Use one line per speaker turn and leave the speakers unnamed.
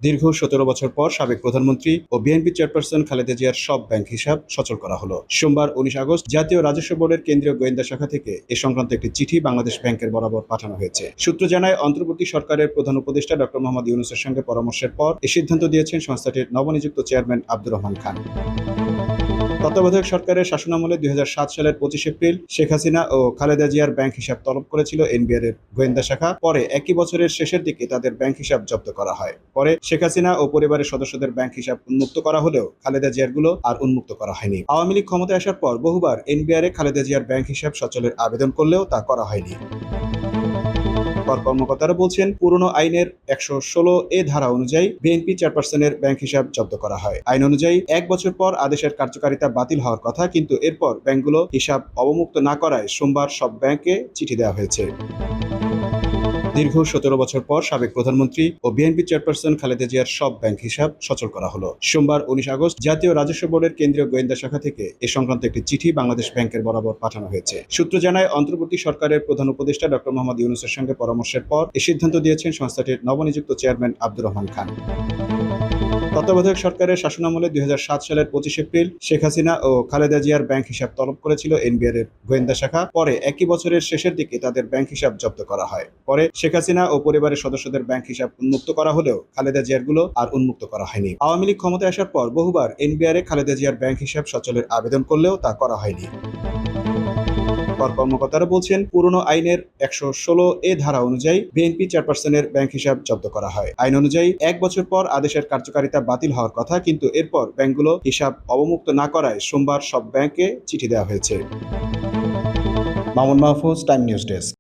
দীর্ঘ ১৭ বছর পর সাবেক প্রধানমন্ত্রী ও বিএনপি চেয়ারপারসন খালেদা জিয়ার সব ব্যাংক হিসাব সচল করা হলো। সোমবার ১৯ আগস্ট জাতীয় রাজস্ব বোর্ডের কেন্দ্রীয় গোয়েন্দা শাখা থেকে এ সংক্রান্ত একটি চিঠি বাংলাদেশ ব্যাংকের বরাবর পাঠানো হয়েছে। সূত্র জানায়, অন্তর্বর্তী সরকারের প্রধান উপদেষ্টা ডক্টর মোহাম্মদ ইউনূসের সঙ্গে পরামর্শের পর এ সিদ্ধান্ত দিয়েছেন সংস্থাটির নবনিযুক্ত চেয়ারম্যান আব্দুর রহমান খান। তত্ত্বাবধায়ক সরকারের শাসনামলে ২০০৭ সালের ২৫ এপ্রিল শেখ হাসিনা ও খালেদা জিয়ার ব্যাংক হিসাব তলব করেছিল এনবিআর এর গোয়েন্দা শাখা। পরে একই বছরের শেষের দিকে তাদের ব্যাংক হিসাব জব্দ করা হয়। পরে শেখ হাসিনা ও পরিবারের সদস্যদের ব্যাংক হিসাব উন্মুক্ত করা হলেও খালেদা জিয়ার গুলো আর উন্মুক্ত করা হয়নি। আওয়ামী লীগ ক্ষমতায় আসার পর বহুবার এনবিআর এ খালেদা জিয়ার ব্যাংক হিসাব সচলের আবেদন করলেও তা করা হয়নি। কর্মকর্তারা বলছেন, পুরনো আইনের ১১৬ ধারা অনুযায়ী বিএনপি চেয়ারপারসনের ব্যাংক হিসাব জব্দ করা হয়। আইন অনুযায়ী ১ বছর পর আদেশের কার্যকারিতা বাতিল হওয়ার কথা, কিন্তু এরপর ব্যাংকগুলো হিসাব অবমুক্ত না করায় সোমবার সব ব্যাংকে চিঠি দেওয়া হয়েছে। দীর্ঘ ১৭ বছর পর সাবেক প্রধানমন্ত্রী ও বিএনপি চেয়ারপারসন খালেদা জিয়ার সব ব্যাংক হিসাব সচল করা হলো। সোমবার ১৯ আগস্ট জাতীয় রাজস্ব বোর্ডের কেন্দ্রীয় গোয়েন্দা শাখা থেকে এ সংক্রান্ত একটি চিঠি বাংলাদেশ ব্যাংকের বরাবর পাঠানো হয়েছে। সূত্র জানায়, অন্তর্বর্তী সরকারের প্রধান উপদেষ্টা ডক্টর মোহাম্মদ ইউনূসের সঙ্গে পরামর্শের পর এ সিদ্ধান্ত দিয়েছেন সংস্থাটির নবনিযুক্ত চেয়ারম্যান আব্দুর রহমান খান। তত্ত্বাবধায়ক সরকারের শাসনামলে ২০০৭ সালের ২৫ এপ্রিল শেখ হাসিনা ও খালেদা জিয়ার ব্যাংক হিসাব তলব করেছিল এনবিআর এর গোয়েন্দা শাখা। পরে একই বছরের শেষের দিকে তাদের ব্যাংক হিসাব জব্দ করা হয়। পরে শেখ হাসিনা ও পরিবারের সদস্যদের ব্যাংক হিসাব উন্মুক্ত করা হলেও খালেদা জিয়ার গুলো আর উন্মুক্ত করা হয়নি। আওয়ামী লীগ ক্ষমতায় আসার পর বহুবার এনবিআর এ খালেদা জিয়ার ব্যাংক হিসাব সচলের আবেদন করলেও তা করা হয়নি। কর্মকর্তারা বলছেন, পুরনো আইনের ১১৬ ধারা অনুযায়ী বিএনপি চেয়ারপারসনের ব্যাংক হিসাব জব্দ করা হয়। আইন অনুযায়ী ১ বছর পর আদেশের কার্যকারিতা বাতিল হওয়ার কথা, কিন্তু এরপর ব্যাংকগুলো হিসাব অবমুক্ত না করায় সোমবার সব ব্যাংকে চিঠি দেওয়া হয়েছে। Mamun Mahfuz, time news desk.